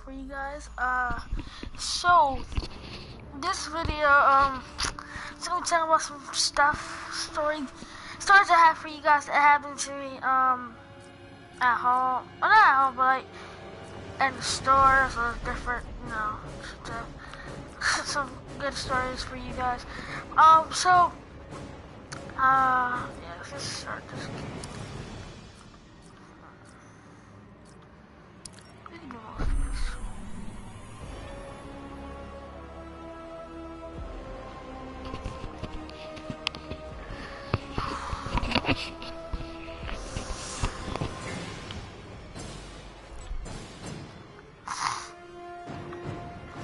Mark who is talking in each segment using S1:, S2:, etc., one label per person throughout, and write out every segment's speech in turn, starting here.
S1: for you guys. So this video, it's gonna be talking about some stories I have for you guys that happened to me, at home. Well, not at home, but like in the store, so different, you know, some good stories for you guys. Yeah, let's start this game. We can do most of this.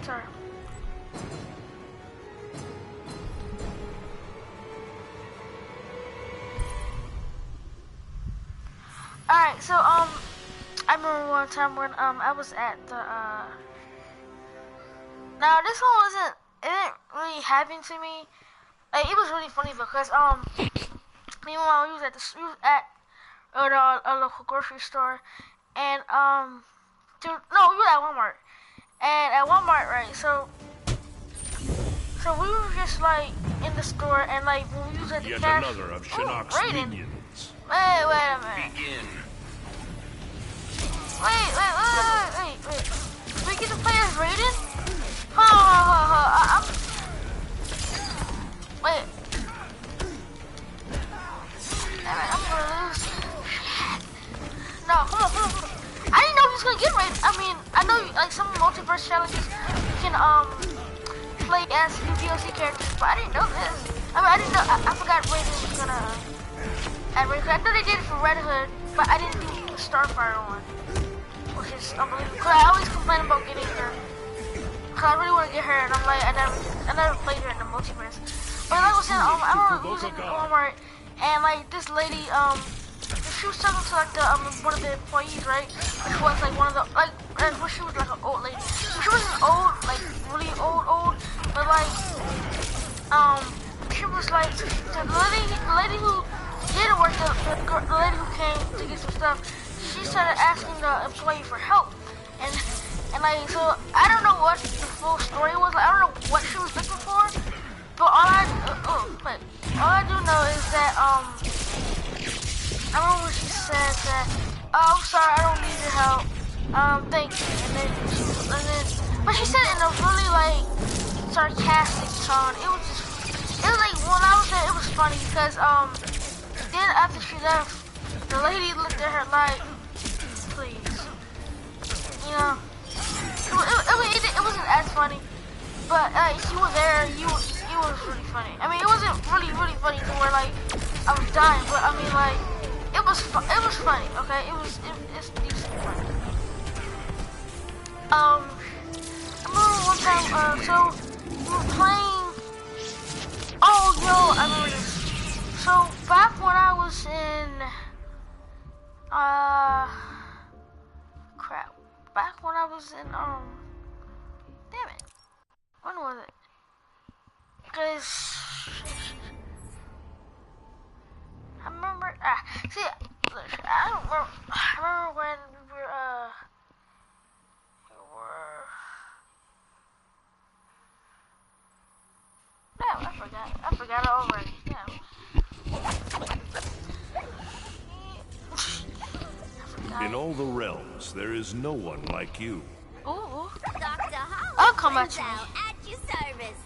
S1: Sorry. Alright, so I remember one time when I was at the now this one it didn't really happen to me. Like, it was really funny because me and my mom, we was at a local grocery store, and we were at Walmart. And at Walmart, right, so we were just like in the store, and like when we was at the cash,
S2: another of Shinnok's minions.
S1: Wait a minute.
S2: Begin.
S1: Wait. We get to play as Raiden? I'm... Wait. Damn it, I'm gonna lose. No, come on. I didn't know he was gonna get Raiden. I mean, I know like some multiverse challenges you can play as new DLC characters, but I didn't know this. I didn't know. I forgot Raiden was gonna add Raiden. I know they did it for Red Hood, but I didn't do the Starfire one, which is unbelievable. Cause I always complain about getting her. Cause I really want to get her, and I'm like, I never played her in the multiverse. But like I was saying, I remember using Walmart, and like this lady, she was talking to like the one of the employees, right? Which was like one of the she was like an old lady. She wasn't old, like really old, but like she was like the lady who didn't work, the lady who came to get some stuff. She started asking the employee for help, and like, so I don't know what the full story was. Like, I don't know what she was looking for, but all I do know is that I remember when she said that, oh, I'm sorry, I don't need your help. Thank you. But she said it in a really like sarcastic tone. It was like when I was there, it was funny because then after she left, the lady looked at her like, please, you know. It wasn't as funny, but she was there. It was really funny. I mean, it wasn't really funny to where like I was dying, but I mean like it was funny. Okay, it's decent funny. I remember one time. So we were playing. Oh, yo, I remember this. So back when I was in crap. Back when I was in, damn it. When was it? Because, I remember, I don't remember, I remember when we were, damn, I forgot it already, damn.
S2: In all the realms, there is no one like you.
S1: Ooh.
S3: Dr.
S1: I'll come at you.
S3: At your service.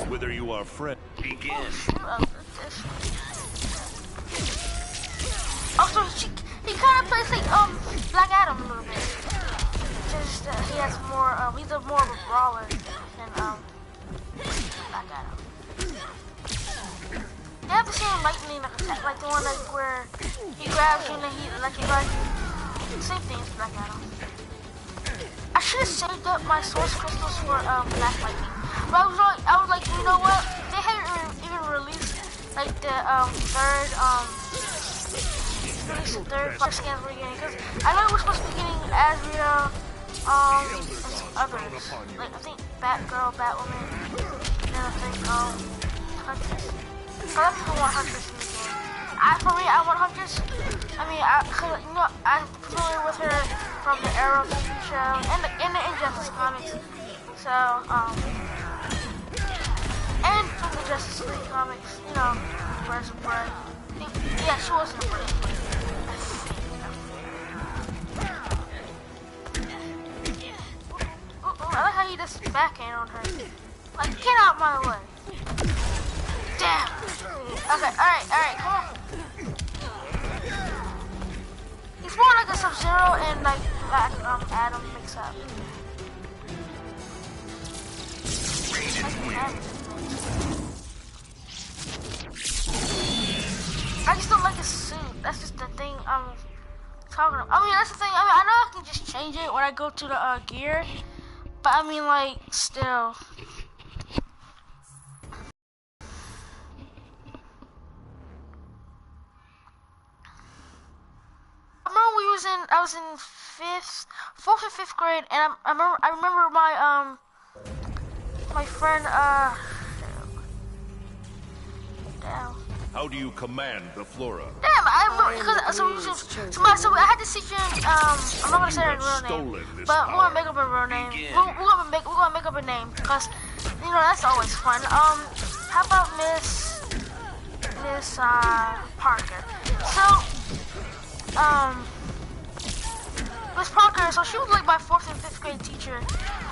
S2: Whether you are friend, begin.
S1: Also, he kind of plays like Black Adam a little bit. Just he has more. He's more of a brawler than Black Adam. You have the same lightning attack, like the one where he grabs you and he like same thing as Black Adam. I should have saved up my source crystals for Black Lightning. But I was like, you know what? They haven't even released like the third scans we're getting, because I know we're supposed to be getting Azrael, and some others. Like I think Batgirl, Batwoman, and then I think Huntress. So that's who want Huntress in the game. For me, I want Huntress. I mean, I'm familiar with her from the Arrow TV show and the Injustice comics. So, and from the Justice League comics, you know, Birds of Prey. Yeah, she was in the Birds of Prey. I like how he just backhand on her. Like, get out my way. Damn. Okay, alright, come on. He's more like a Sub-Zero and like Black Adam mix up. I just don't like his suit. That's just the thing I'm talking about. I mean, that's the thing. I mean, I know I can just change it when I go to the gear. But I mean, like, still. I was in fourth or fifth grade, and I remember my my friend damn.
S2: How do you command the flora?
S1: Damn, I remember because so I had to teach him. I'm not gonna say her real name, but we're gonna make up a real name. We're gonna make up a name because you know that's always fun. How about Miss Parker? So Miss Parker, so she was like my fourth and fifth grade teacher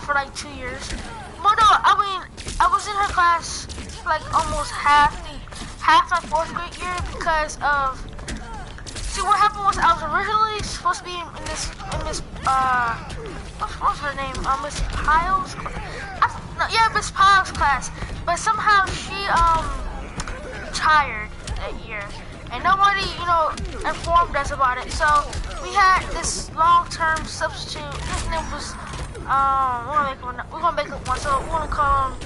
S1: for like 2 years. Well, no, I mean, I was in her class like almost half my fourth grade year because of, see what happened was I was originally supposed to be in Miss what's her name? Miss Piles? Miss Piles' class, but somehow she retired that year. And nobody, you know, informed us about it. So we had this long-term substitute. His name was, we're gonna make up one. So we're gonna call him,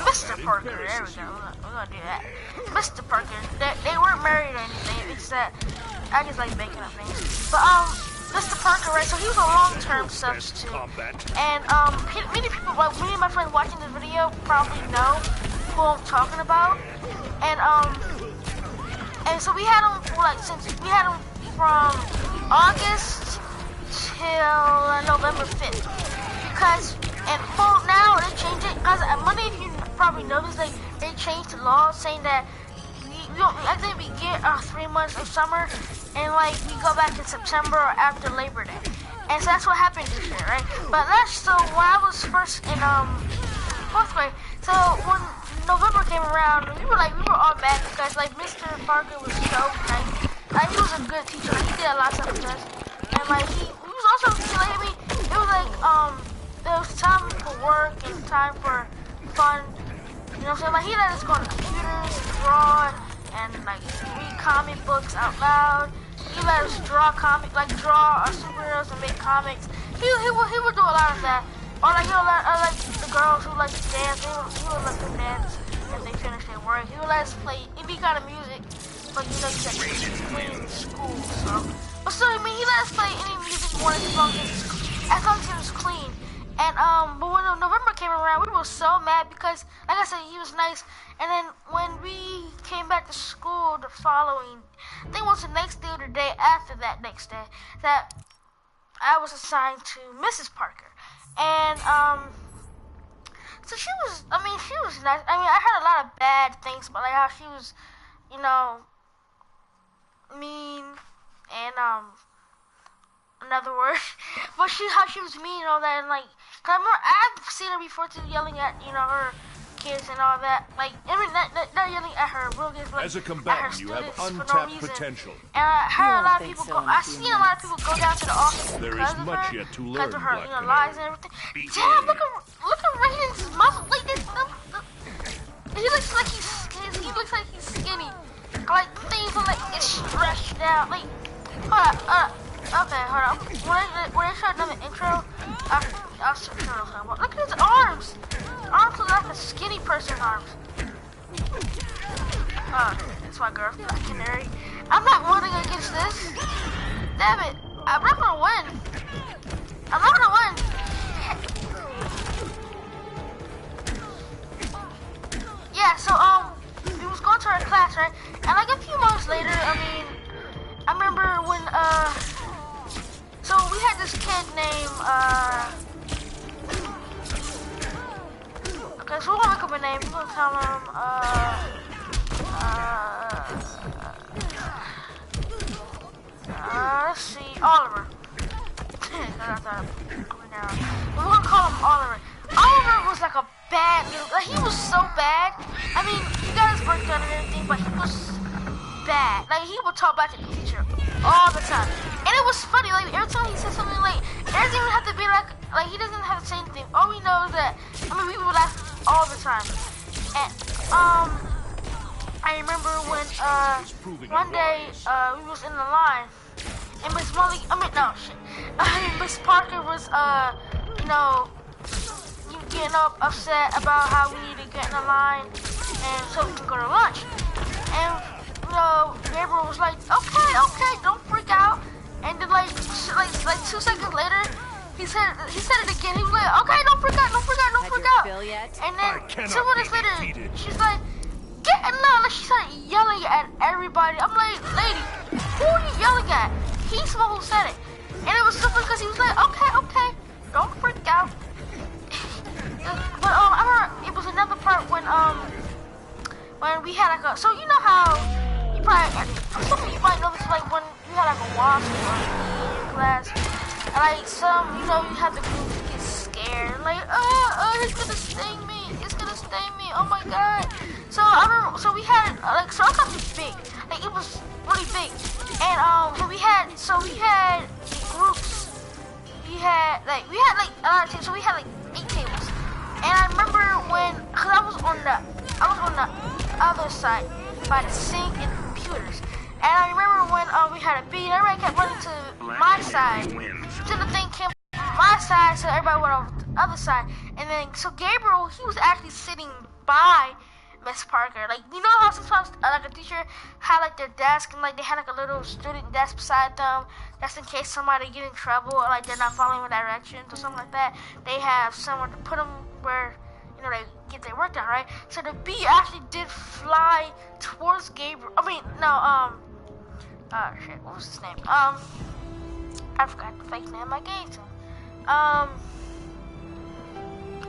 S1: Mr. Parker. There we go. We're gonna do that. Mr. Parker. They weren't married or anything. It's that I just like making up things. But Mr. Parker, right? So he was a long-term substitute. And many people, like me and my friends watching this video, probably know who I'm talking about. And so we had him for like from August till November 5th. Because well now they changed it because Monday, if you probably noticed, like they changed the law saying that I think we get 3 months of summer and like we go back in September or after Labor Day. And so that's what happened this year, right? But so when I was first in fourth grade, so when November came around, we were all mad because like Mr. Parker was so nice. Like he was a good teacher. Like, he did a lot of stuff with us, and like he was also like I mean, it was like there was time for work and time for fun. You know what I'm saying? Like he let us go on the computers, draw, and like read comic books out loud. He let us draw draw our superheroes and make comics. He would do a lot of that. Or like like the girls who like to dance, he would let them dance if they finish their work. He would let us play any kind of music, but you know you said he's playing in school, so. But still, I mean, he let us play any music we wanted as long as it was clean. And but when November came around, we were so mad because, like I said, he was nice. And then when we came back to school the following, I think it was the next day or the day after that next day, that I was assigned to Mrs. Parker. And so she was nice. I mean, I heard a lot of bad things about like how she was, you know, mean and another word, but how she was mean and all that. And like, cause I remember I've seen her before too, yelling at her kids and all that. Like, I mean, not yelling at her real kids, but
S2: as a combatant, you have untapped potential.
S1: And I heard a lot of people I've seen a lot of people go down to the office
S2: there is much yet to learn,
S1: because of her, lies and everything. Damn, look at Raiden's muscle. Like this, he looks like he's skinny. Like things are like it's stretched out. Like, okay, hold on. When I showed them the intro, I'll show them. Look at his arms. Arms look like a skinny person's arms. That's my girl, Canary. I'm not winning against this. Damn it. I'm not gonna win. I'm not gonna win. Yeah, so, we was going to our class, right? And like a few months later, I mean, I remember when, a name. We're gonna call him, let's see, Oliver. We're gonna call him Oliver. Oliver was like a bad little, like he was so bad. I mean, he got his work done and everything, but he was bad. Like he would talk back to the teacher all the time. And it was funny, like every time he said something, like it doesn't even have to be like he doesn't have to say anything. All we know is that, I mean, we would laugh all the time. And I remember when one day we was in the line and Miss Molly, Miss Parker was you know, getting up upset about how we need to get in the line and so we can go to lunch. And you know, Gabriel was like, okay, don't freak out. And then like 2 seconds later, he said it again. He was like, okay, don't freak out. And then 2 minutes later, she's like, get in line. Like she started yelling at everybody. I'm like, lady, who are you yelling at? He's the one who said it. And it was simple because he was like, okay, don't freak out. But I remember it was another part when we had like a, so you know how you probably, some of you might know this, like when you had like a wasp in your class, and like some, you know, you have the group get scared, and like, it's gonna sting me, oh my god. So I remember, so we had like, so our class was big, like it was really big, and we had groups, we had like a lot of tables, so we had like 8 tables. And I remember when, cause I was on the other side by the sink and computers. And I remember when we had a beat, everybody kept running to my side. So the thing came to my side, so everybody went over to the other side. And then, so Gabriel, he was actually sitting by Miss Parker. Like, you know how sometimes like a teacher had like their desk and like they had like a little student desk beside them, just in case somebody get in trouble or like they're not following the directions or something like that. They have someone to put them where, you know, they get their work done, right? So the bee actually did fly towards Gabriel. I mean, no, what was his name? I forgot the fake name I gave to him.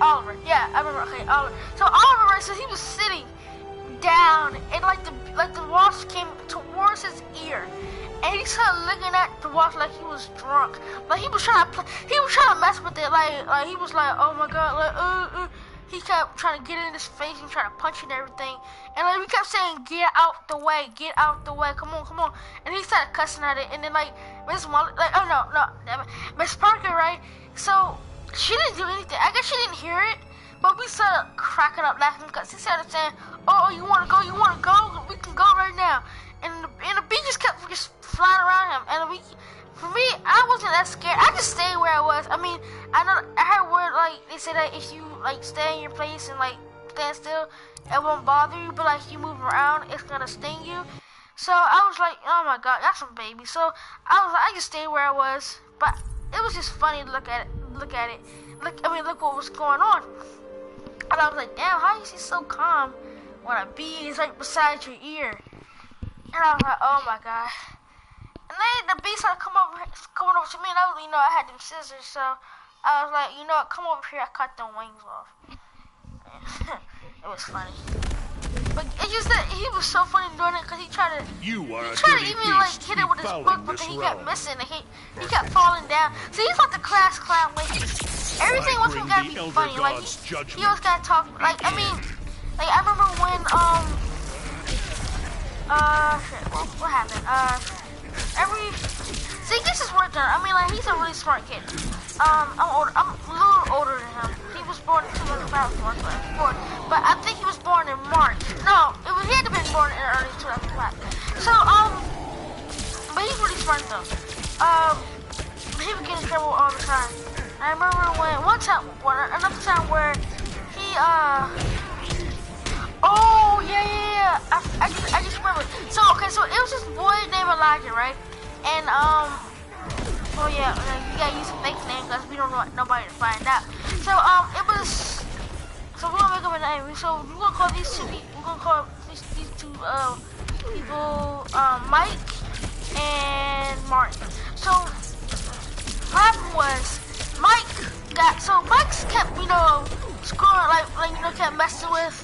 S1: Oliver, yeah, I remember. Okay, Oliver. So Oliver, right? So he was sitting down, and like the wasp came towards his ear, and he started looking at the wasp like he was drunk. Like he was trying to mess with it. Like he was like, oh my god, like He kept trying to get in his face and trying to punch it and everything, and like we kept saying, get out the way, come on. And he started cussing at it, and then like Miss Molly, like, oh no, damn it, Miss Parker, right? So she didn't do anything. I guess she didn't hear it, but we started cracking up laughing because he started saying, oh, you want to go? We can go right now. And the bee just kept flying around him. And for me, I wasn't that scared. I just stayed where I was. I mean, I heard word, like, they say that if you, like, stay in your place and, like, stand still, it won't bother you, but, like, you move around, it's gonna sting you. So I was like, oh my god, that's some baby. So I just stayed where I was, but it was just funny to look at it. Look what was going on. And I was like, damn, how is he so calm when a bee is right beside your ear? And I was like, oh my god. And then the bee started coming over to me, and I was, you know, I had them scissors, so I was like, you know what, come over here, I cut them wings off. It was funny. But it's just that he was so funny doing it because he tried to even like hit it with his book, but then he kept missing and he kept falling down. So he's like the class clown. Like everything with him gotta be funny. Like he always gotta talk. Like I mean, like I remember when what happened? See, he gets his work done. I mean, like he's a really smart kid. I'm a little older than him. He was born in 2004, but I think he was born in March. No, he had to be born in early 2005. So, but he's really smart though. He would get in trouble all the time. I remember another time where he, oh yeah. I just remember. So it was this boy named Elijah, right? And oh yeah, you gotta use a fake name because we don't want nobody to find out. So so we're gonna make up a name. So we're gonna call these two people Mike and Martin. So what happened was Mike kept, you know, screwing, like you know, kept messing with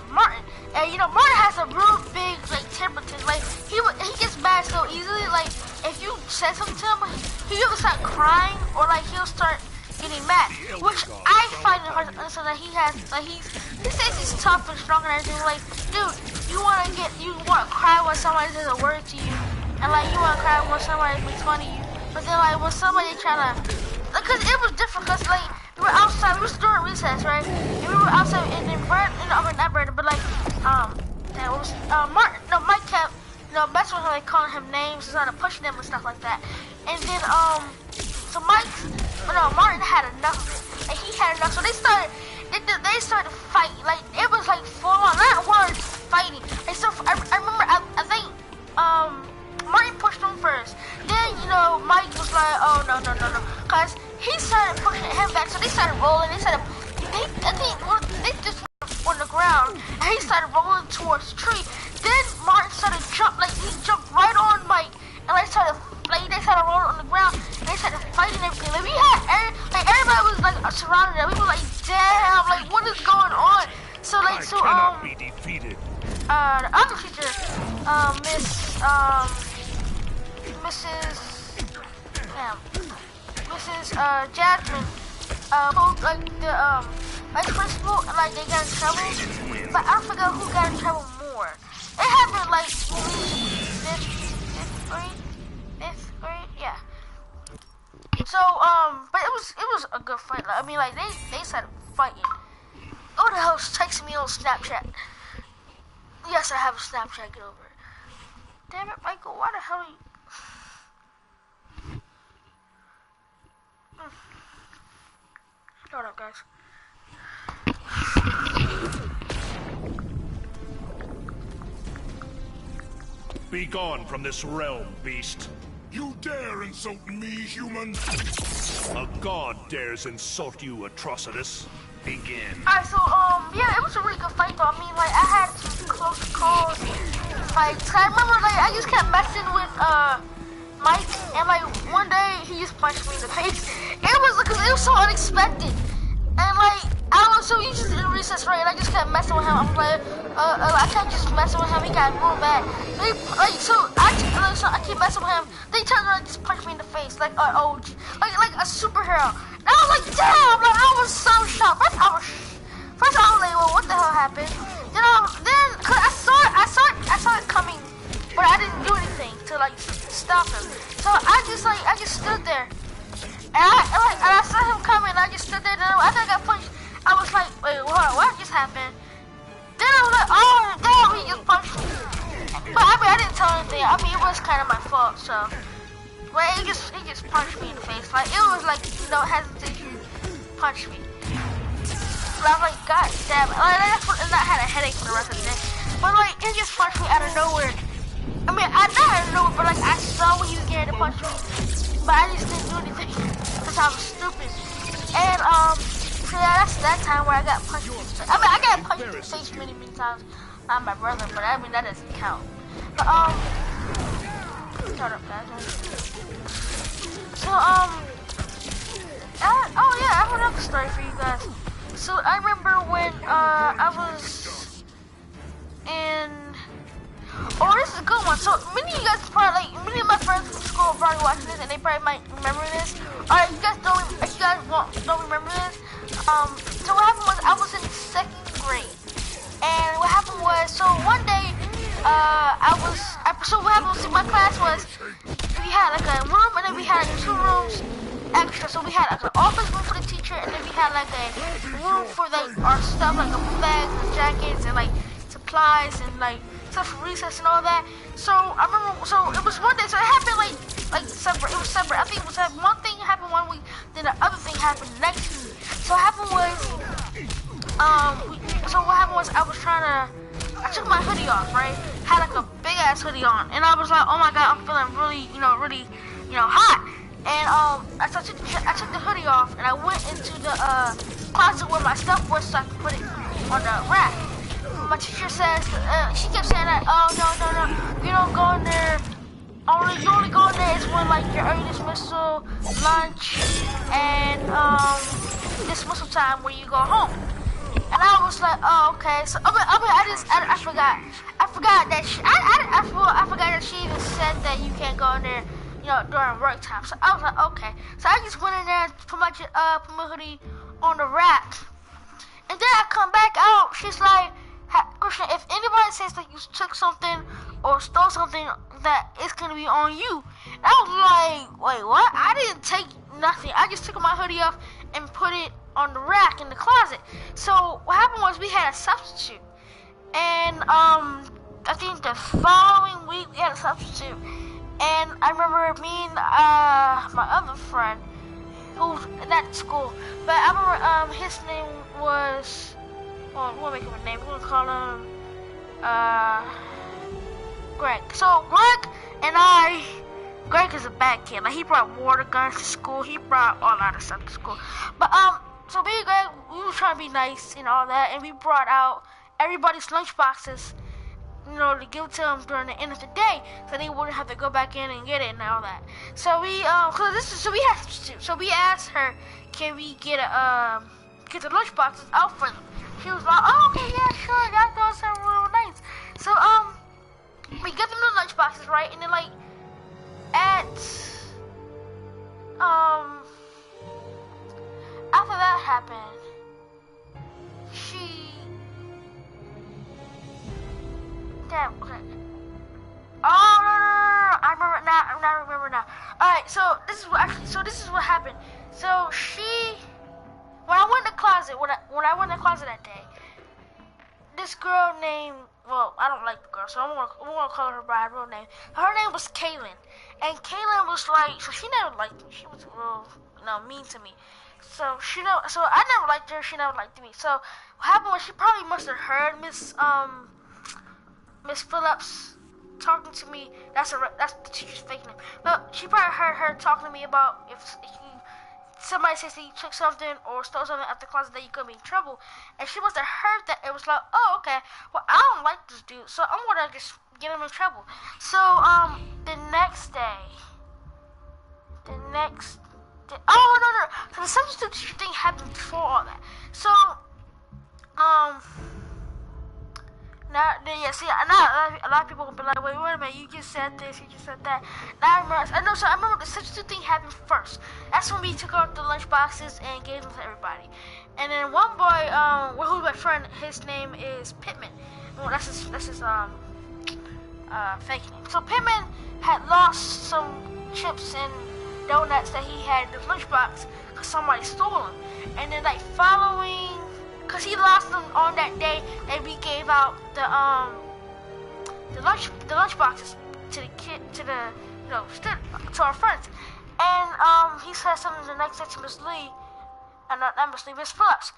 S1: Martin. And you know, Martin has a real big like temper. Like he gets mad so easily. Like if you said something to him, he'll either start crying or like he'll start getting mad. Which I find it hard to understand that he has. Like he says he's tough and strong and everything. Like, dude, you wanna cry when somebody says a word to you, and like you wanna cry when somebody makes fun of you. But then like when somebody trying to, because it was different. Cause like we were outside, we was during recess, right? And we were outside and then not Brandon, but like that was Martin. No, Mike kept messing with him, like calling him names, started pushing him and stuff like that. And then so Martin had enough of it. Like he had enough, so they started fighting. Like it was like full on, not words, fighting. And so I remember, I think Martin pushed him first. Then you know Mike was like, oh no, cause he started pushing him back. So they started rolling. They just on the ground, and he started rolling towards the tree. Then Martin started he jumped right on Mike, and they started rolling on the ground, and they started fighting everything. Like we had everybody was like surrounded them. We were like, damn, like what is going on? So like
S2: cannot be defeated.
S1: The other teacher, Mrs. Jasmine, told like the vice principal, and like they got in trouble. But I forgot who got in trouble more. It happened like fifth grade, yeah. So but it was a good fight. Like, I mean, like they started fighting. Oh, the hell's texting me on Snapchat? Yes, I have a Snapchat. Get over it. Damn it, Michael. Why the hell are you? Hold up, guys.
S2: Be gone from this realm, beast.
S4: You dare insult me, human?
S2: A god dares insult you, Atrocitus. Begin.
S1: Alright, so yeah, it was a really good fight though. I mean, like I had some close calls fights. I remember like I just kept messing with Mike, and like one day he just punched me in the face. It was so unexpected, and like I don't know. So he just in recess, right? And I just kept messing with him. I'm like, I kept just messing with him. He got real bad. So I keep messing with him. They turned around and just punched me in the face, like like a superhero. And I was like, damn! Like I was so shocked. First I was like, well, what the hell happened? Then cause I saw it coming, but I didn't do anything to like stop him. So I just stood there, and I saw him coming. And I just stood there. Then after I got punched, I was like, wait, what just happened? Then I was like, oh damn, he just punched me. But I mean, I didn't tell anything. I mean, it was kind of my fault. So, but he just punched me in the face. Like it was like no hesitation, punched me. But I was like, God damn it. Like, and I had a headache for the rest of the day. But like, it just punched me out of nowhere. I mean, I not out of nowhere, but like I saw when he was getting to punch me, but I just didn't do anything because I was stupid. And so yeah, that's that time where I got punched. I mean, I got punched in the face many times. Not my brother, but I mean that doesn't count. But shut up, guys. So oh yeah, I have another story for you guys. So I remember when I was in. Oh, this is a good one. So many of you guys probably, like, many of my friends from school are probably watching this, and they probably might remember this. All right, if you guys don't remember this. So what happened was I was in 2nd grade, and what happened was, so one day, so what happened was, my class was, we had like a room, and then we had like 2 rooms extra. So we had like an office room for the teacher, and then we had like a room for like our stuff, like a bags and jackets and like supplies and like stuff for recess and all that. So I remember, so it was one day, so it happened like separate. It was separate. I think it was one thing happened one week, then the other thing happened next week. So what happened was, I took my hoodie off, right? Had like a big ass hoodie on, and I was like, oh my god, I'm feeling really, really, hot. And I took the hoodie off, and I went into the closet where my stuff was, so I could put it on the rack. My teacher says, she kept saying that, oh no, you don't go in there. You only go in there is when like your early dismissal, lunch, and dismissal time where you go home. And I was like, oh, okay. So I forgot that she even said that you can't go in there, you know, during work time. So I was like, okay. So I just went in there and put my hoodie on the rack. And then I come back out. She's like, Christian, if anybody says that you took something or stole something, that it's gonna be on you. And I was like, wait, what? I didn't take nothing. I just took my hoodie off and put it on the rack in the closet. So what happened was we had a substitute, and I think the following week we had a substitute, and I remember me and my other friend who's not at school, but I remember his name was, well, we'll make him a name. We're gonna call him Greg. So Greg is a bad kid. Like, he brought water guns to school. He brought all that stuff to school. But so me and Greg, we were trying to be nice and all that, and we brought out everybody's lunch boxes, you know, to give to them during the end of the day, so they wouldn't have to go back in and get it and all that. So we so we asked her, can we get the lunch boxes out for them? She was like, oh, okay, yeah, sure, that does sound real nice. So we get them the lunch boxes, right? And then like after that happened, okay. Oh, no, I remember now. I remember now. All right, so this is what happened. So when I went in the closet, when I went in the closet that day, this girl named, well, I don't like the girl, so I'm gonna call her by her real name. Her name was Kaylin, and Kaylin was like, so she never liked me. She was real, mean to me. So I never liked her. She never liked me. So what happened was she probably must have heard Miss Phillips talking to me. That's the teacher's fake name. But she probably heard her talking to me about if somebody says that you took something or stole something out the closet, that you could be in trouble. And she must have heard that. It was like, oh, okay, well, I don't like this dude, so I'm gonna just get him in trouble. So the next day, oh, no, so the substitute teacher thing happened before all that. So now a lot of people will be like, wait a minute, you just said this, you just said that. Now I remember the substitute thing happened first. That's when we took out the lunch boxes and gave them to everybody. And then one boy, who's my friend, his name is Pittman. Well, that's his fake name. So Pittman had lost some chips and donuts that he had in his lunchbox because somebody stole them. And then like because he lost them on that day, and we gave out the lunch boxes to our friends. And he said something the next day to Miss Lee, not Miss Lee, Miss Phillips.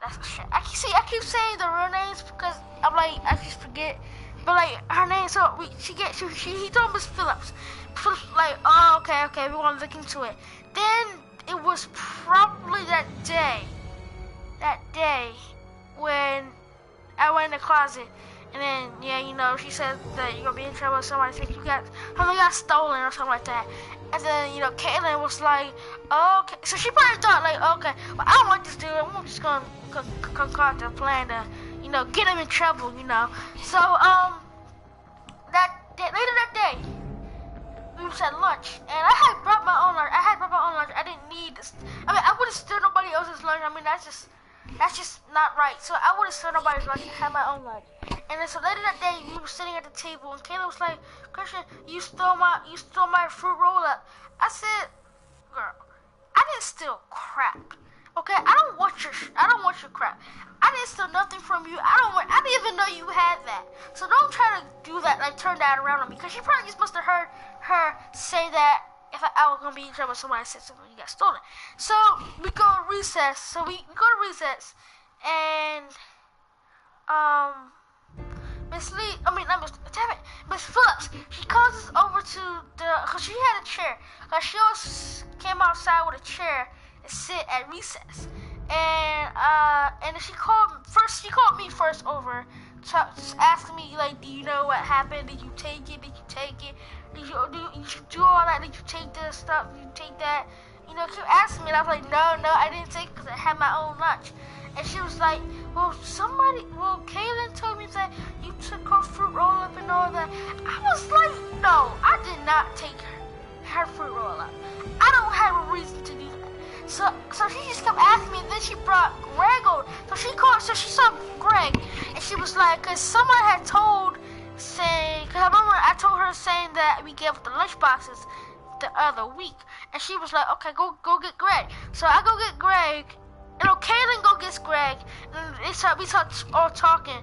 S1: That's shit. I keep saying the real names because I'm like, I just forget. But like her name, so he told Miss Phillips. Phillips like, oh, okay, we want to look into it. Then it was probably that day when I went in the closet, and then she said that you're gonna be in trouble with somebody thinks something got stolen or something like that. And then Caitlin was like, oh, okay. So she probably thought like, okay, well, I don't like this dude. I'm just gonna concoct a plan to get him in trouble. So later that day, we was at lunch, and I had brought my own lunch. I didn't need this. I mean, I wouldn't steal nobody else's lunch. I mean, that's just not right. So I wouldn't steal nobody's lunch and have my own lunch. And then so later that day, we were sitting at the table, and Kayla was like, Christian, you stole my fruit roll up. I said, girl, I didn't steal crap. Okay, I don't want your crap. I didn't steal nothing from you. I didn't even know you had that. So don't try to do that, like turn that around on me, because she probably just must have heard her say that if I was gonna be in trouble, somebody said something, you got stolen. So we go to recess. And Miss Phillips, she calls us over to cause she had a chair. Cause she always came outside with a chair and sit at recess. And then she called me first over, just asking me like, do you know what happened? Did you take it? Did you do all that? Did you take this stuff? Did you take that? Keep asking me, and I was like, no, I didn't take it because it had my own lunch. And she was like, well, Kaylin told me that you took her fruit roll up and all that. I was like, no, I did not take her fruit roll up. I don't have a reason to do that. So she just kept asking me, and then she brought Greg over. So she saw Greg, and she was like, cause someone had cause I remember I told her saying that we gave the lunch boxes the other week, and she was like, okay, go get Greg. So I go get Greg. Kaylin go gets Greg, and we start all talking,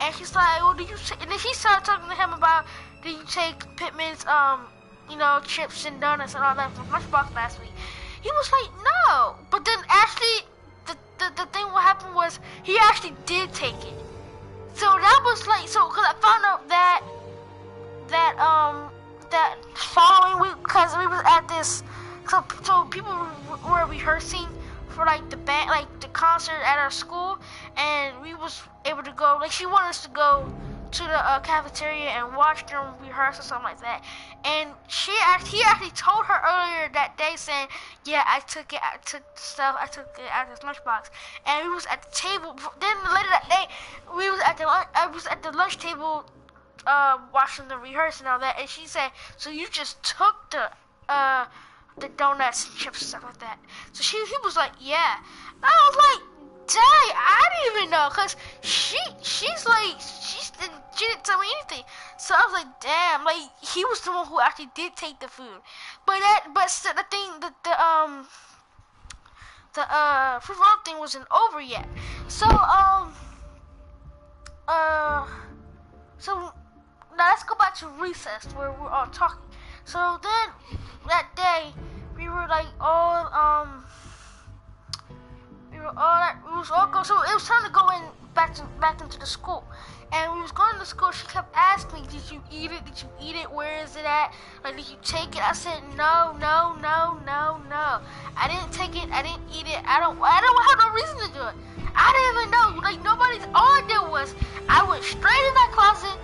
S1: and she's like, well, and then she started talking to him about, did you take Pittman's, chips and donuts and all that from Lunchbox last week? He was like, no, but then actually, the thing what happened was, he actually did take it. So that was like, cause I found out that following week, cause we was at this, so people were rehearsing for like the band, like the concert at our school, and we was able to go. Like she wanted us to go to the cafeteria and watch them rehearse or something like that. And he actually told her earlier that day, saying, "Yeah, I took it out of his lunchbox." And we was at the table. Then later that day, I was at the lunch table, watching the rehearse and all that. And she said, "So you just took the donuts and chips and stuff like that?" So he was like, "Yeah." I was like, "Dang, I didn't even know," cause she didn't tell me anything. So I was like, "Damn!" Like he was the one who actually did take the food. But still, the thing the fruit roll thing wasn't over yet. So now let's go back to recess where we're all talking. So then that day we were like all so it was time to go back into the school. And we was going to school. She kept asking me, "Did you eat it? Did you eat it? Where is it at? Like, did you take it?" I said, No. I didn't take it. I didn't eat it. I don't have no reason to do it. I didn't even know. Like all I did was I went straight in that closet,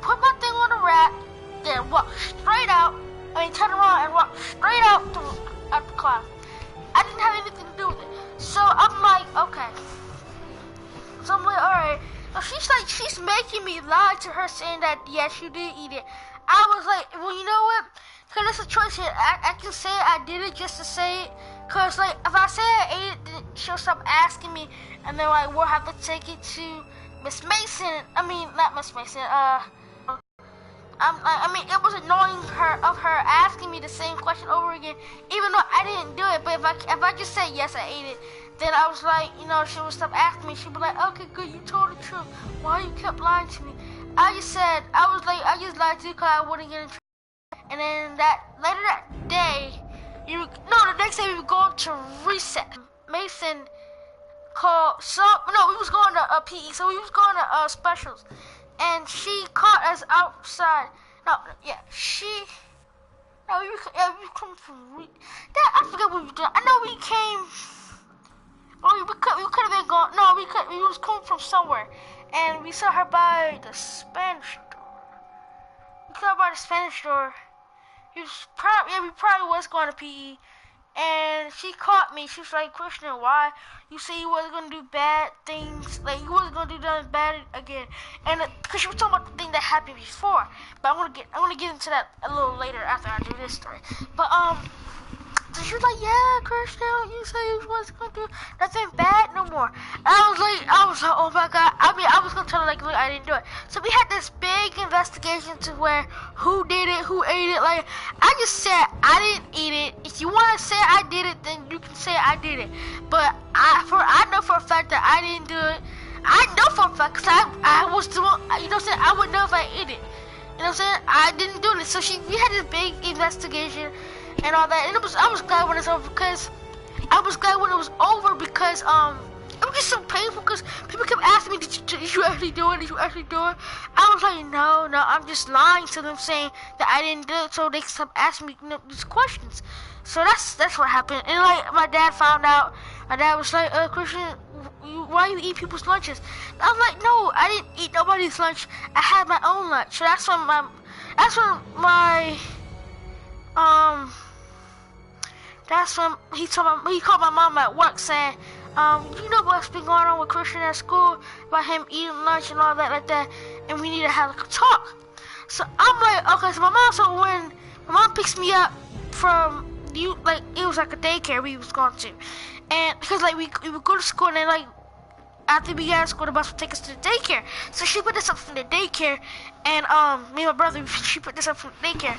S1: put my thing on the rack, then walked straight out. Turn around and walk straight out the closet. I didn't have anything to do with it. So I'm like, okay. So I'm like, all right. So she's making me lie to her, saying that yes, you did eat it. I was like, well, you know what? Cause it's a choice here. I can say I did it just to say it. Cause like if I say I ate it, then she'll stop asking me, and then like we'll have to take it to Miss Mason. I mean, not Miss Mason. It was annoying her asking me the same question over again, even though I didn't do it. But if I just say yes, I ate it, then I was like, she would stop asking me. She'd be like, okay, good, you told the truth. Why you kept lying to me? I just lied to you because I wouldn't get in trouble. And then later that day, the next day we were going to recess. Mason called we was going to PE, so we was going to specials. And she caught us outside. We come from. I forget what we did. I know we came. Well, we could have been going. No, we was coming from somewhere, and we saw her by the Spanish store. We probably was going to PE. And she caught me. She was like, "Christian, why you say you wasn't gonna do bad things? Like you wasn't gonna do nothing bad again?" And because she was talking about the thing that happened before. But I'm gonna get into that a little later after I do this story. But so she was like, "Yeah, Christian, you say you wasn't gonna do nothing bad no more." And I was like, "Oh my God!" I was gonna tell her like, "Look, I didn't do it." So we had this big investigation to where who did it, who ate it. Like I just said I didn't eat it. If you want to say I did it, then you can say I did it. But I know for a fact that I didn't do it. I know for a fact because I was the one. You know what I'm saying? I would know if I ate it. You know what I'm saying? I didn't do it. So we had this big investigation and all that. And I was glad when it's over because it was just so painful because people kept asking me, did you actually do it? Did you actually do it? I was like, no, I'm just lying to them, saying that I didn't do it, so they stopped asking me these questions. So that's what happened. And like my dad found out. My dad was like, Christian, why you eat people's lunches? And I was like, no, I didn't eat nobody's lunch. I had my own lunch. So that's when he called my mom at work saying, you know what's been going on with Christian at school about him eating lunch and all that like that, and we need to have like a talk. So I'm like, okay, so when my mom picks me up from like it was like a daycare we was going to, and because like we would go to school and then like after we got to school the bus would take us to the daycare. So she put us up from the daycare, and me and my brother she put us up from the daycare.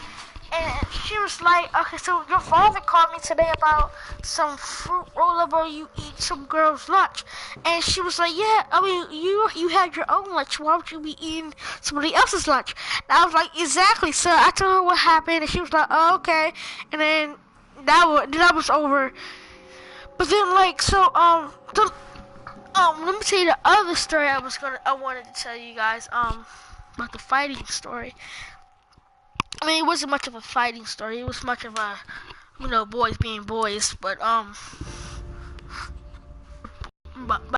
S1: And she was like, okay, so your father called me today about some fruit roll-up or you eat some girl's lunch. And she was like, yeah, I mean, you had your own lunch. Why would you be eating somebody else's lunch? And I was like, exactly. So I told her what happened, and she was like, oh, okay. And then that was over. But then, like, so, let me tell you the other story I wanted to tell you guys, about the fighting story. I mean, it wasn't much of a fighting story. It was much of a, boys being boys. But